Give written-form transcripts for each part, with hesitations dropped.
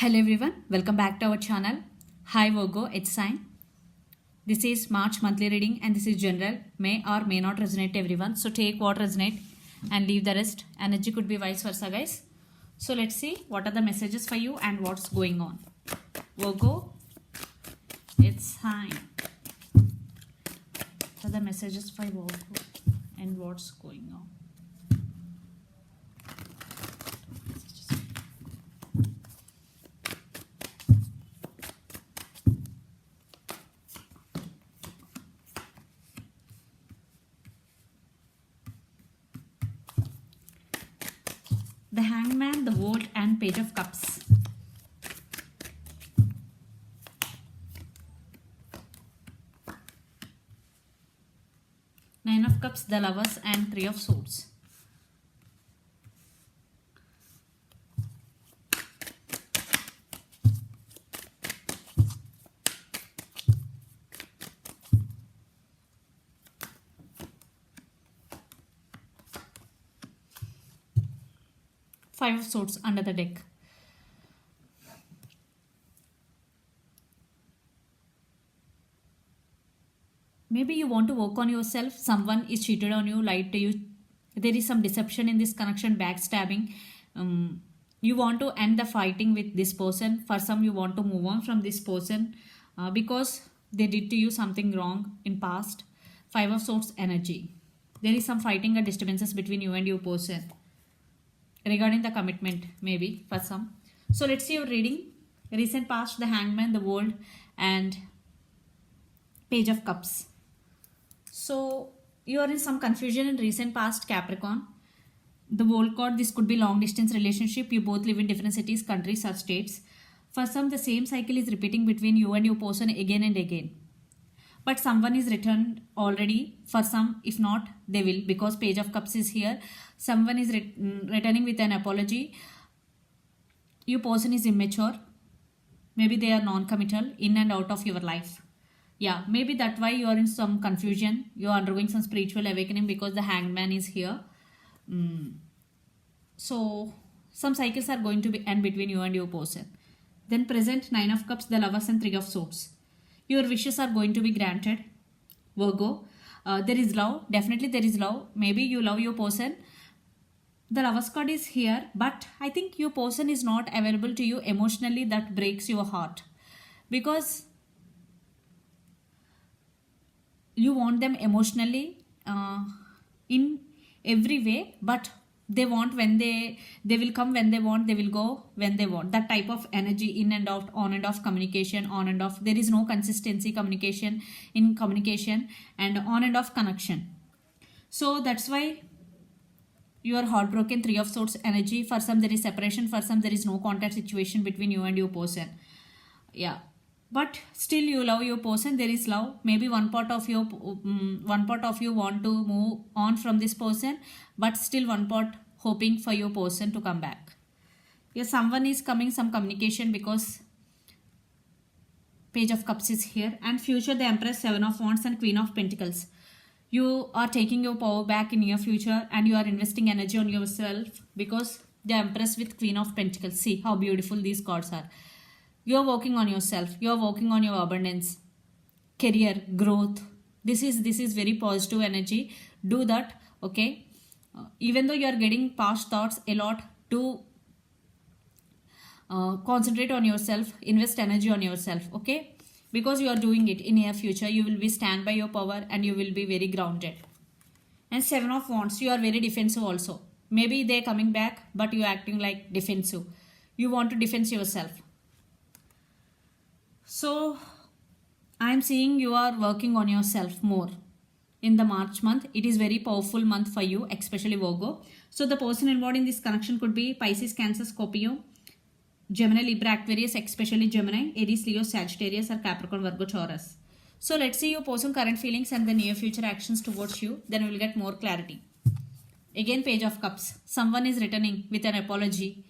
Hello everyone, welcome back to our channel. Hi Virgo, it's sign. This is March monthly reading and this is general. May or may not resonate to everyone. So take what resonate and leave the rest. Energy could be vice versa, guys. So let's see what are the messages for you and what's going on. Virgo, it's sign. What are the messages for Virgo and what's going on? The Hangman, the World and Page of Cups. Nine of Cups, the Lovers and Three of Swords. Five of Swords under the deck. Maybe you want to work on yourself. Someone is cheated on you, lied to you. There is some deception in this connection, backstabbing. You want to end the fighting with this person. For some, you want to move on from this person because they did to you something wrong in past. Five of Swords energy. There is some fighting or disturbances between you and your person regarding the commitment, maybe for some. So let's see your reading. Recent past, the Hangman, the World and Page of Cups. So you are in some confusion in recent past, Capricorn. The World card, this could be long distance relationship. You both live in different cities, countries or states. For some, the same cycle is repeating between you and your person again and again. But someone is returned already. For some, if not, they will, because Page of Cups is here. Someone is returning with an apology. Your person is immature. Maybe they are non-committal, in and out of your life. Yeah, maybe that's why you are in some confusion. You are undergoing some spiritual awakening because the Hangman is here. So some cycles are going to be end between you and your person. Then present, Nine of Cups, the Lovers and Three of Swords. Your wishes are going to be granted, Virgo. There is love. Definitely there is love. Maybe you love your person. The Lovers card is here, but I think your person is not available to you emotionally. That breaks your heart. Because you want them emotionally in every way, but they want when they will come when they want, they will go when they want. That type of energy, in and out, on and off communication, on and off. There is no consistency communication in communication and on and off connection. So that's why you are heartbroken. Three of Swords energy. For some there is separation, for some there is no contact situation between you and your person. Yeah, but still you love your person. There is love. Maybe one part of you want to move on from this person, but still one part hoping for your person to come back. Yeah, someone is coming, some communication, because Page of Cups is here. And future, the Empress, Seven of Wands and Queen of Pentacles. You are taking your power back in your future and you are investing energy on yourself, because the Empress with Queen of Pentacles. See how beautiful these cards are. You are working on yourself. You are working on your abundance, career, growth. This is very positive energy. Do that, okay? Even though you are getting past thoughts a lot, to concentrate on yourself, invest energy on yourself, okay? Because you are doing it in your future, you will be stand by your power and you will be very grounded. And Seven of Wands, you are very defensive also. Maybe they are coming back, but you are acting like defensive. You want to defend yourself. So I am seeing you are working on yourself more in the March month. It is very powerful month for you, especially Virgo. So the person involved in this connection could be Pisces, Cancer, Scorpio, Gemini, Libra, Aquarius, especially Gemini, Aries, Leo, Sagittarius or Capricorn, Virgo, Taurus. So let's see your person current feelings and the near future actions towards you. Then we will get more clarity. Again, Page of Cups. Someone is returning with an apology.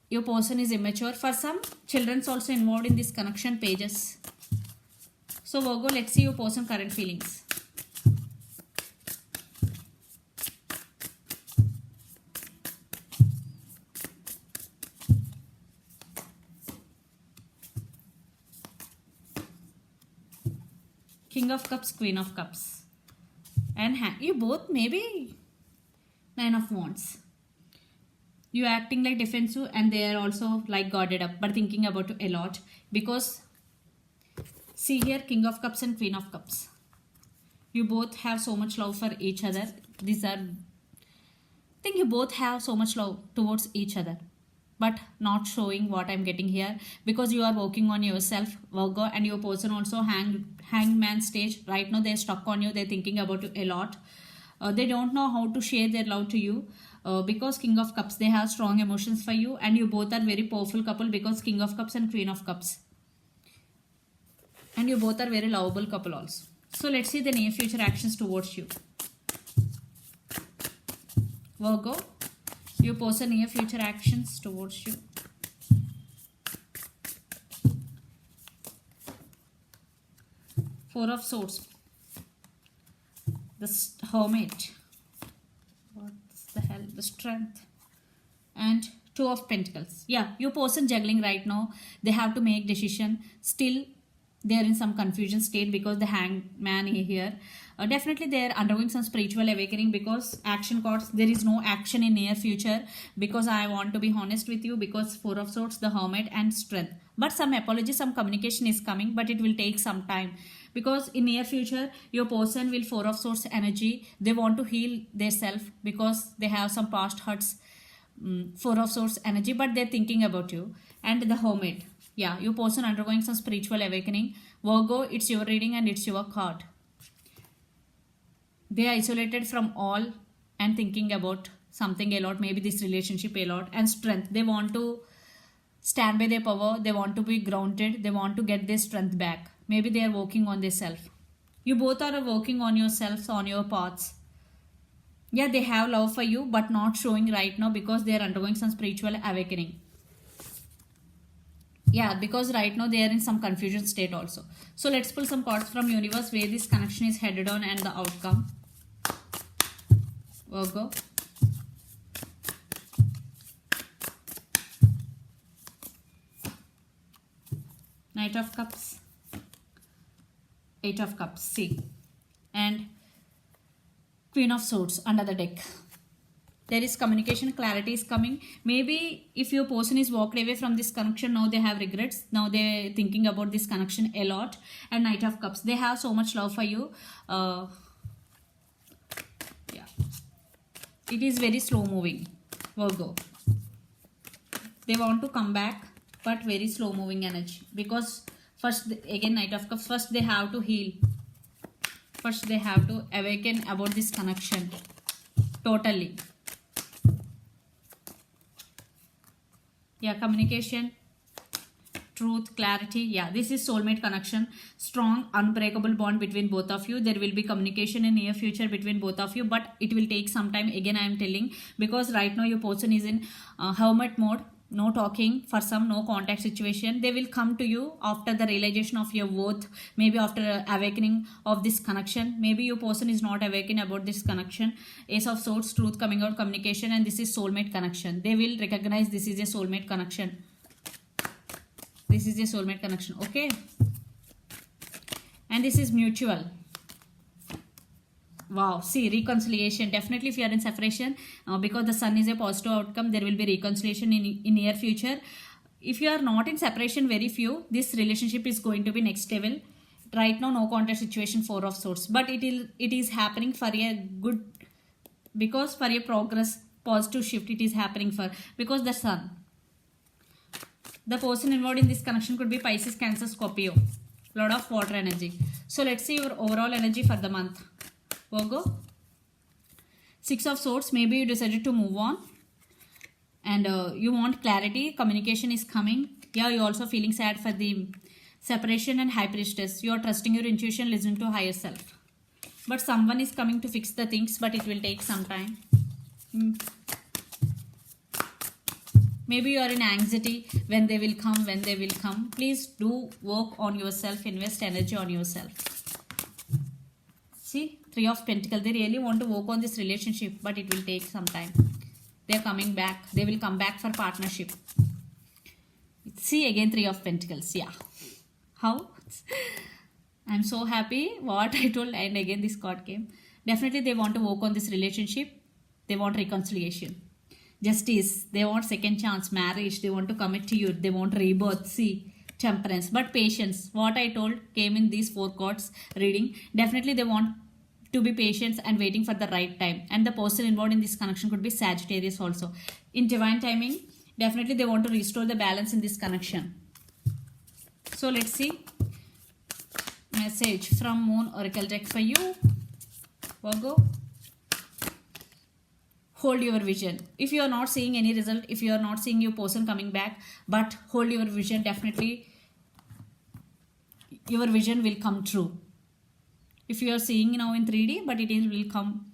Your person is immature. For some, children's also involved in this connection pages. So Virgo, let's see your person current feelings. King of Cups, Queen of Cups. And you both maybe Nine of Wands. You acting like defensive and they are also like guarded up but thinking about you a lot because see here King of Cups and Queen of Cups. You both have so much love for each other. These are I think you both have so much love towards each other but not showing what I'm getting here because you are working on yourself, Virgo, and your person also hangman stage. Right now they're stuck on you, they're thinking about you a lot. They don't know how to share their love to you because King of Cups, they have strong emotions for you and you both are very powerful couple because King of Cups and Queen of Cups. And you both are very lovable couple also. So let's see the near future actions towards you. Virgo, your person near future actions towards you. Four of Swords. The Hermit. What's the hell? The Strength. And Two of Pentacles. Yeah, your person juggling right now. They have to make decision. Still, they are in some confusion state because the hangman here. Definitely they are undergoing some spiritual awakening because action cards, there is no action in near future because I want to be honest with you because Four of Swords, the Hermit and Strength. But some apology, some communication is coming but it will take some time because in near future your person will Four of Swords energy. They want to heal their self because they have some past hurts. Four of Swords energy but they're thinking about you. And the Hermit. Yeah, your person undergoing some spiritual awakening. Virgo, it's your reading and it's your card. They are isolated from all and thinking about something a lot, maybe this relationship a lot. And Strength, they want to stand by their power, they want to be grounded, they want to get their strength back. Maybe they are working on their self. You both are working on yourselves, on your paths. Yeah, they have love for you but not showing right now because they are undergoing some spiritual awakening. Yeah, because right now they are in some confusion state also. So let's pull some cards from universe where this connection is headed on and the outcome. Virgo. Knight of Cups. Eight of Cups. See. And Queen of Swords under the deck. There is communication, clarity is coming. Maybe if your person is walked away from this connection, now they have regrets. Now they're thinking about this connection a lot. And Knight of Cups. They have so much love for you. Yeah. It is very slow moving. Virgo. They want to come back but very slow moving energy. Because first, again Knight of Cups. First they have to heal. First they have to awaken about this connection. Totally. Yeah, communication, truth, clarity. Yeah, this is soulmate connection. Strong, unbreakable bond between both of you. There will be communication in near future between both of you, but it will take some time. Again, I am telling because right now your person is in hermit mode. No talking, for some no contact situation. They will come to you after the realization of your worth, maybe after awakening of this connection. Maybe your person is not awakened about this connection. Ace of Swords, truth coming out, communication, and this is soulmate connection. They will recognize this is a soulmate connection. This is a soulmate connection, okay? And this is mutual. Wow, see, reconciliation. Definitely if you are in separation, because the sun is a positive outcome, there will be reconciliation in near future. If you are not in separation, very few, this relationship is going to be next level. Right now, no contact situation, Four of Swords. But it is happening for a good, because for a progress, positive shift, it is happening for, because the sun. The person involved in this connection could be Pisces, Cancer, Scorpio. Lot of water energy. So let's see your overall energy for the month. Virgo. Six of Swords. Maybe you decided to move on. And you want clarity. Communication is coming. Yeah, you're also feeling sad for the separation. And High Priestess. You are trusting your intuition, listening to higher self. But someone is coming to fix the things, but it will take some time. Maybe you are in anxiety when they will come, when they will come. Please do work on yourself, invest energy on yourself. See, Three of Pentacles. They really want to work on this relationship, but it will take some time. They are coming back. They will come back for partnership. See, again Three of Pentacles. Yeah. How? I'm so happy what I told, and again this card came. Definitely they want to work on this relationship. They want reconciliation, justice, they want second chance, marriage, they want to commit to you, they want rebirth. See, temperance, but patience, what I told came in these four cards reading. Definitely they want to be patient and waiting for the right time, and the person involved in this connection could be Sagittarius also. In divine timing, definitely they want to restore the balance in this connection. So let's see message from Moon Oracle deck for you, Virgo. Hold your vision. If you are not seeing any result, if you are not seeing your person coming back, but hold your vision, definitely your vision will come true. If you are seeing now in 3D, but it will come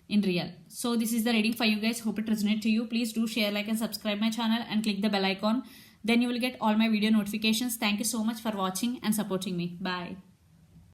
in real. So this is the reading for you guys. Hope it resonates to you. Please do share, like and subscribe my channel and click the bell icon. Then you will get all my video notifications. Thank you so much for watching and supporting me. Bye.